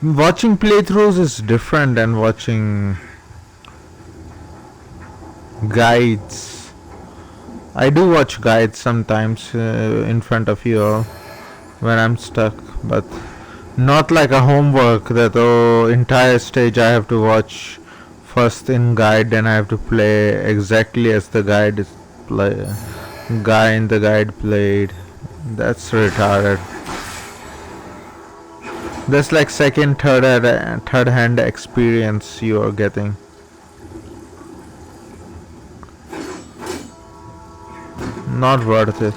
Watching playthroughs is different than watching guides. I do watch guides sometimes in front of you all when I'm stuck, but not like a homework that entire stage I have to watch first in guide, then I have to play exactly as the guy in the guide played. That's retarded. That's like second, third hand experience you are getting. Not worth it.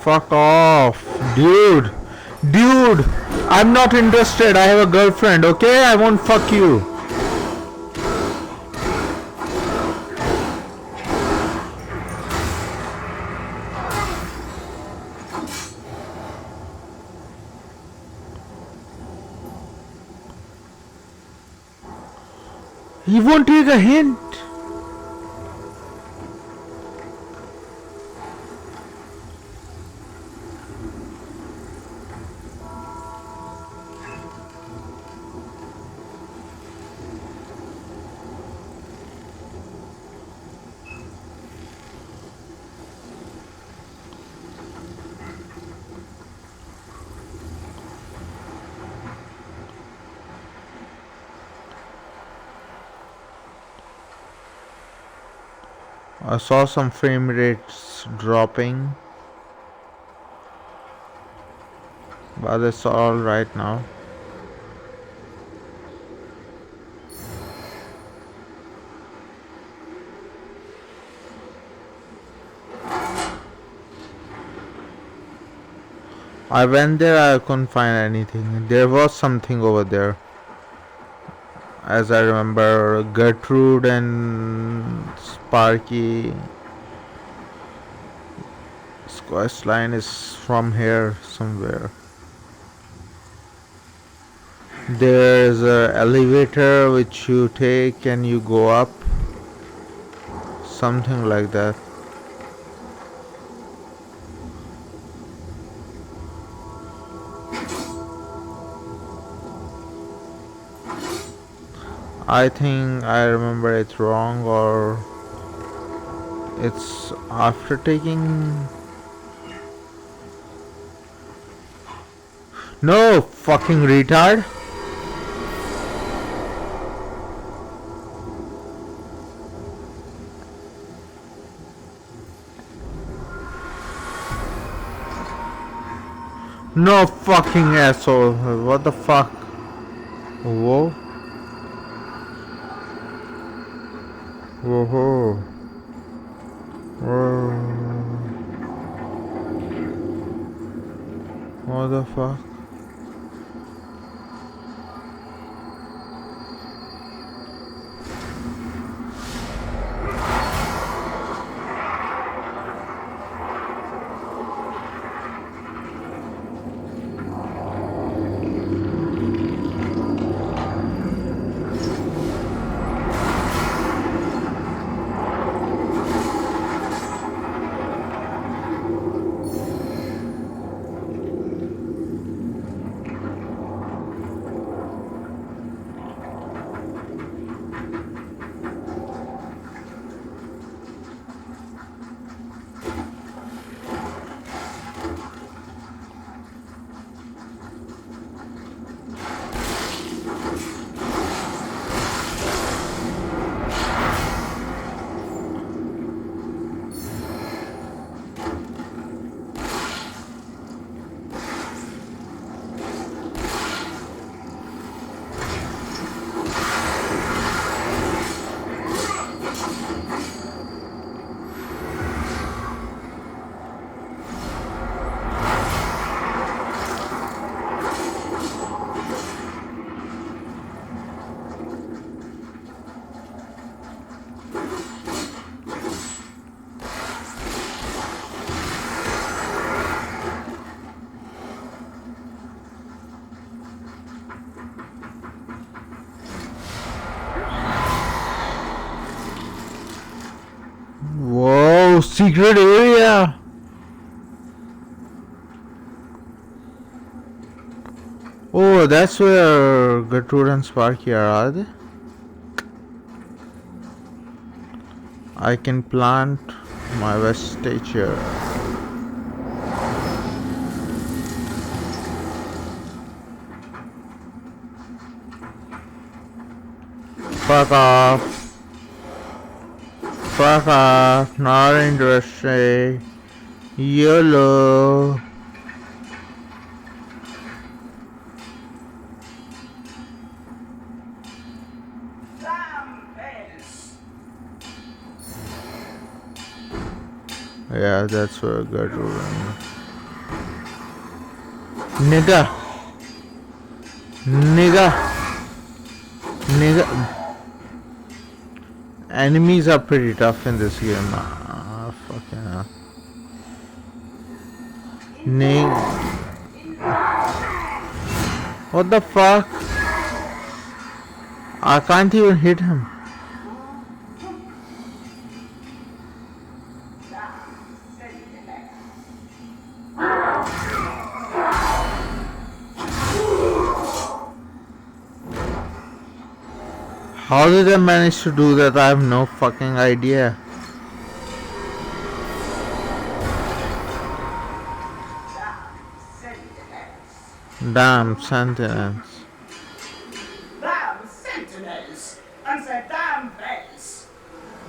Fuck off, dude. Dude, I'm not interested. I have a girlfriend, okay? I won't fuck you. He won't take a hint. I saw some frame rates dropping, but it's all right now. I went there, I couldn't find anything. There was something over there. As I remember, Gertrude and Sparky. Quest line is from here somewhere. There's an elevator which you take and you go up. Something like that. I think I remember it wrong, or it's after taking. No, fucking retard. No fucking asshole. What the fuck? Whoa. Whoa. Whoa. What the fuck? Whoa, secret area. Oh, that's where Gertrude and Sparky are they? I can plant my vestige here. Fuck off. Fuck off. Not interested. YOLO. Yeah, that's where Gertrude and... Nigga. Enemies are pretty tough in this game. Fucking hell. What the fuck? I can't even hit him. How did I manage to do that? I have no fucking idea. Damn sentinels. Damn sentinels! And the damn bells!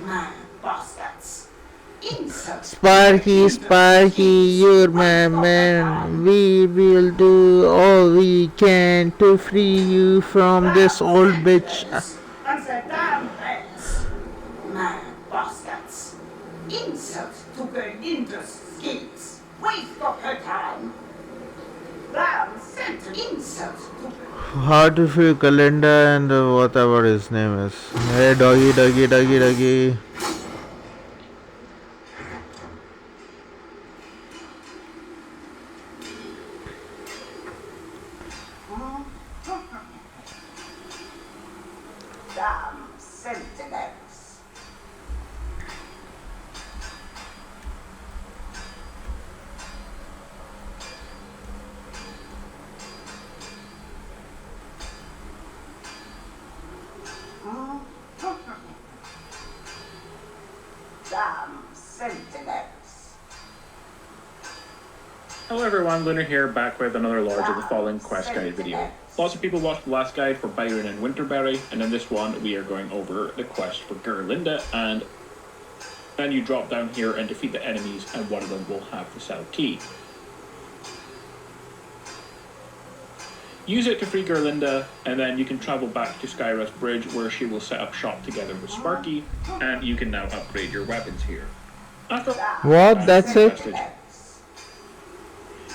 Man, bastards! Insults! Sparky, you're my man. We will do all we can to free you from this old bitch. And the damn bells! Man, bastards! Insults to Gerlinda's skills! Waste of her time! Damn sentinels! Insults to How to free Kalinda and whatever his name is. Hey, doggy. damn sentinels! Damn sentinels! Hello everyone, Lunar here, back with another Lords of the Fallen quest guide video. Lots of people watched the last guide for Byron and Winterberry, and in this one we are going over the quest for Gerlinda, and then you drop down here and defeat the enemies, and one of them will have the cell key. Use it to free Gerlinda, and then you can travel back to Skyrest Bridge where she will set up shop together with Sparky, and you can now upgrade your weapons here. After What? That's it?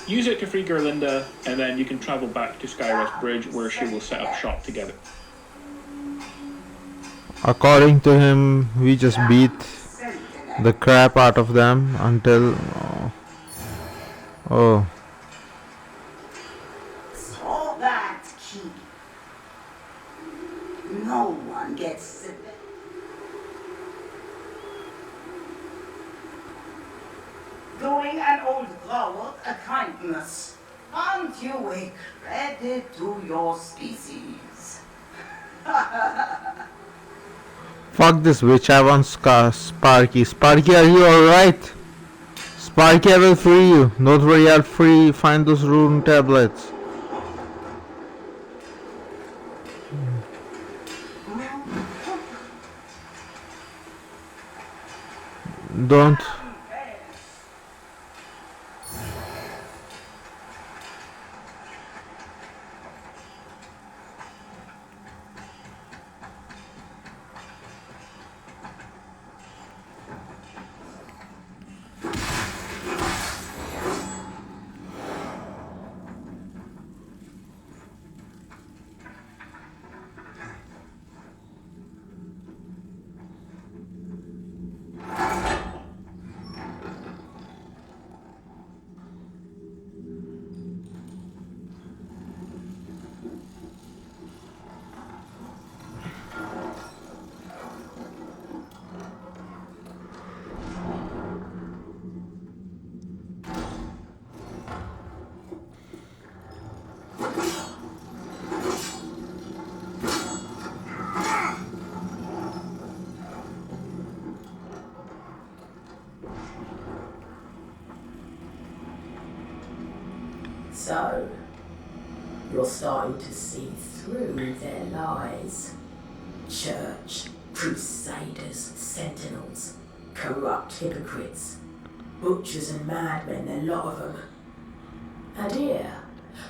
Use it to free Gerlinda, and then you can travel back to Skyrest Bridge where she will set up shop together. According to him, we just beat the crap out of them until... Oh. For that key, no one gets it. Doing an old coward a kindness. Aren't you a credit to your species? Fuck this bitch, I want Sparky. Sparky, are you alright? Sparky, I will free you. Don't worry, I'll find those rune tablets. Don't. So, you're starting to see through their lies. Church, crusaders, sentinels, corrupt hypocrites, butchers and madmen, a lot of them. And here,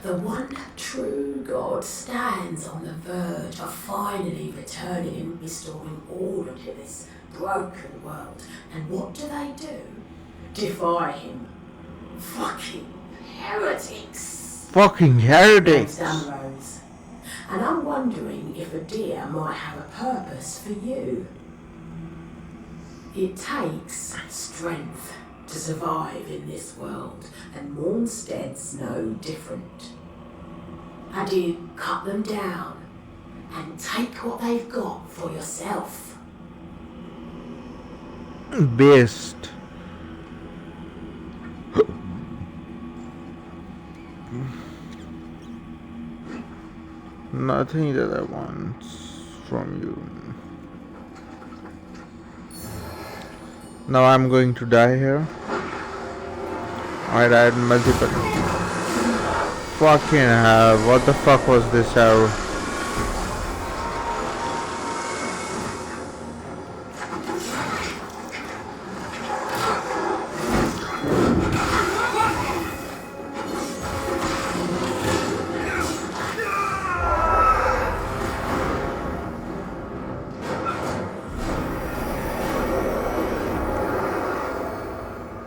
the one true God stands on the verge of finally returning and restoring order to this broken world. And what do? Defy him. Fucking heretics. Fucking heretics. Name's Ambrose. And I'm wondering if a deer might have a purpose for you. It takes strength to survive in this world, and Mornstead's no different. And you cut them down and take what they've got for yourself. Beast. Nothing that I want from you. Now I'm going to die here. I died multiple. Fucking hell, what the fuck was this arrow?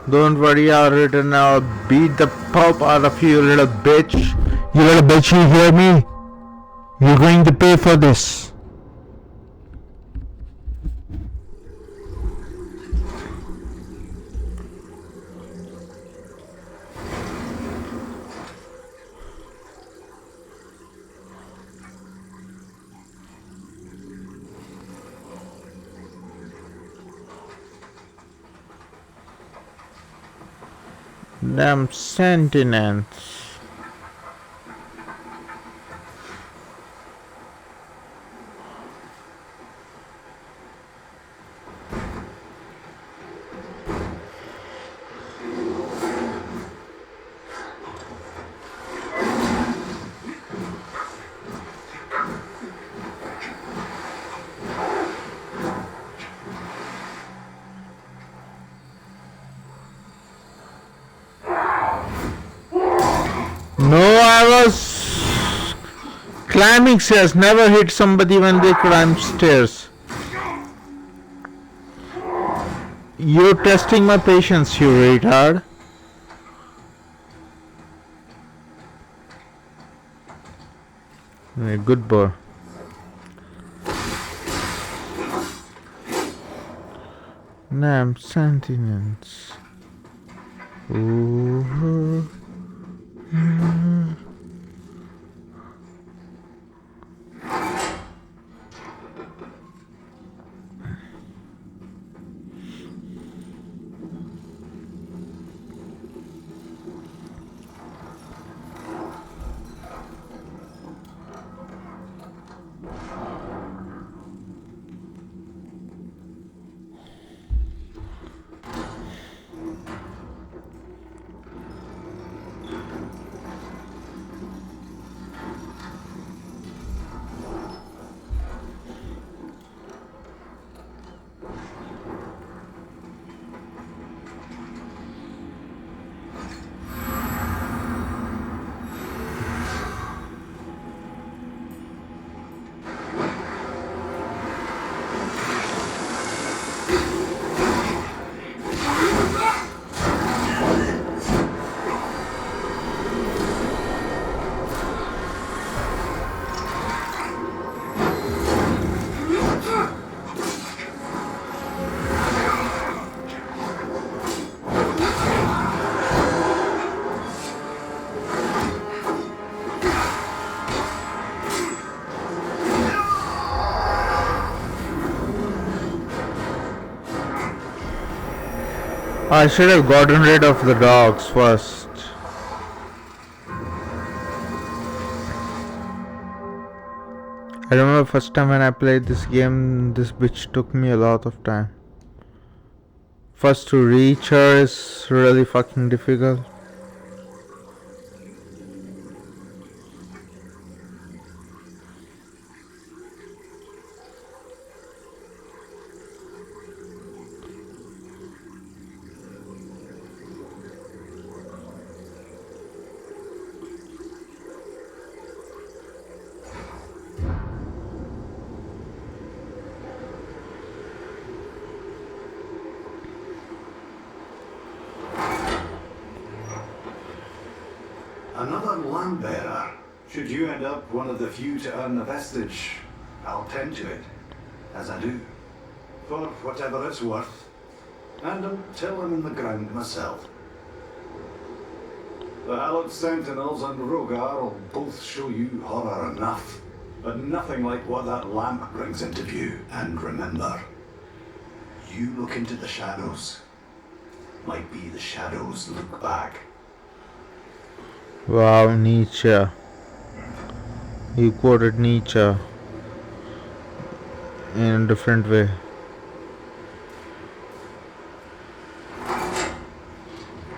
Don't worry, I'll return. I'll beat the pulp out of you, you little bitch. You little bitch, you hear me? You're going to pay for this. Damn sentinels. No, I was climbing stairs. Never hit somebody when they climb stairs. You're testing my patience, you retard. Good boy. Damn sentinels. Ooh. I should have gotten rid of the dogs first. I remember first time when I played this game, this bitch took me a lot of time. First to reach her is really fucking difficult. Another lamp bearer. Should you end up one of the few to earn the vestige, I'll tend to it, as I do, for whatever it's worth, and until I'm in the ground myself. The Hallowed Sentinels and Rogar will both show you horror enough, but nothing like what that lamp brings into view. And remember, you look into the shadows, might be the shadows look back. Wow, Nietzsche. You quoted Nietzsche in a different way.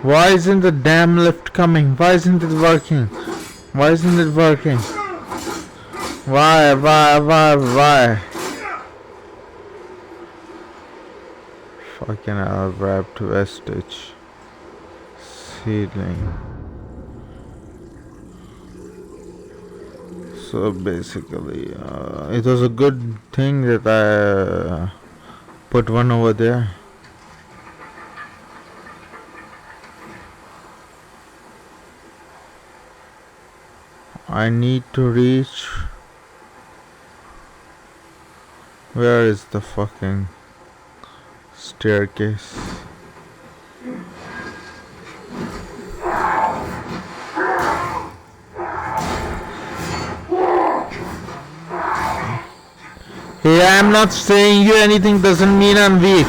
Why isn't the damn lift coming? Why isn't it working? Why isn't it working? Why? Fucking hell, wrapped vestige. Seedling. So basically, it was a good thing that I put one over there. I need to reach. Where is the fucking staircase? Hey, I am not saying you anything doesn't mean I'm weak.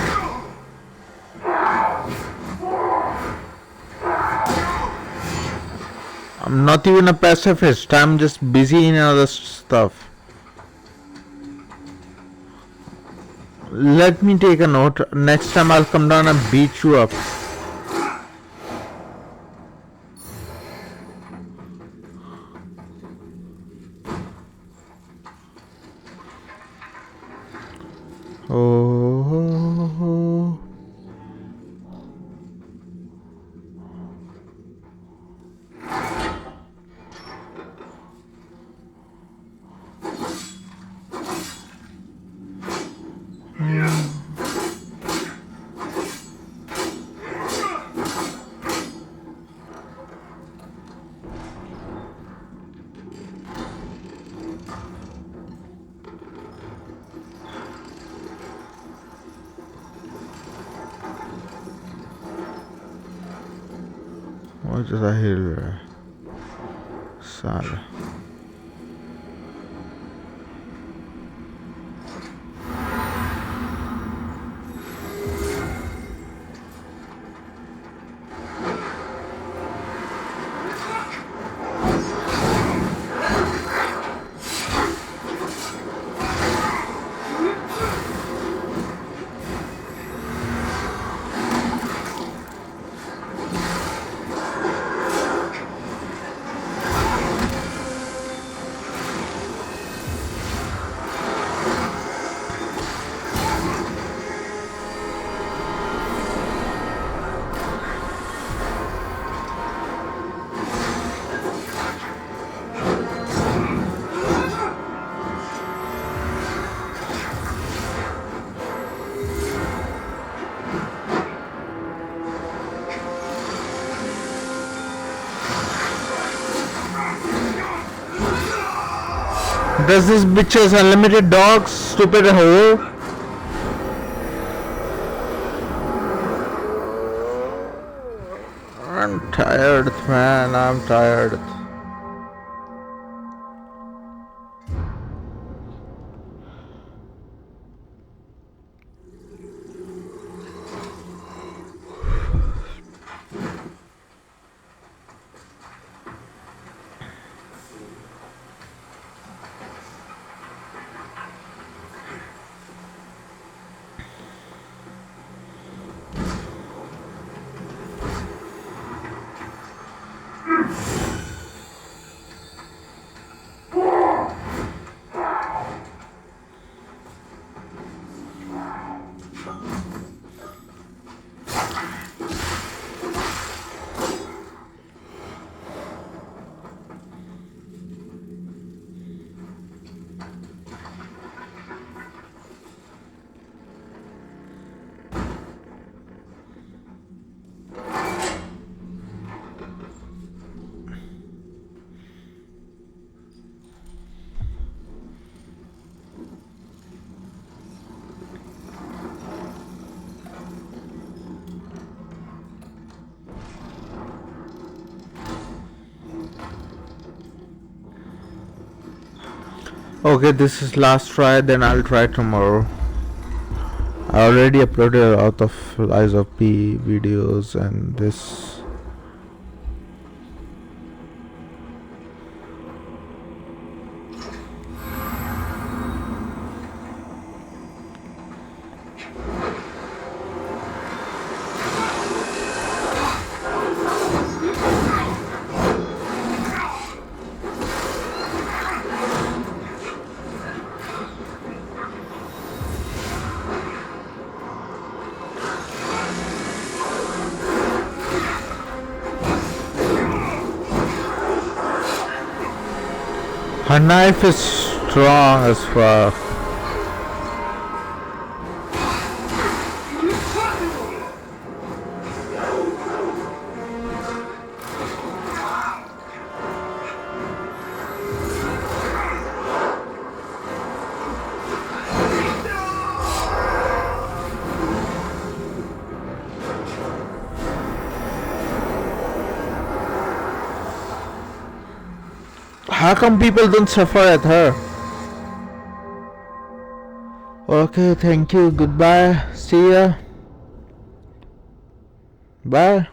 I'm not even a pacifist. I'm just busy in other stuff. Let me take a note. Next time I'll come down and beat you up. Oh. What did I hear? Sad. Does this bitch has unlimited dogs, stupid hole? I'm tired, man, I'm tired. Okay, this is last try, then I'll try tomorrow. I already uploaded a lot of Lies of P videos and this. Her knife is strong as fuck. How come people don't suffer at her? Okay, thank you. Goodbye. See ya. Bye.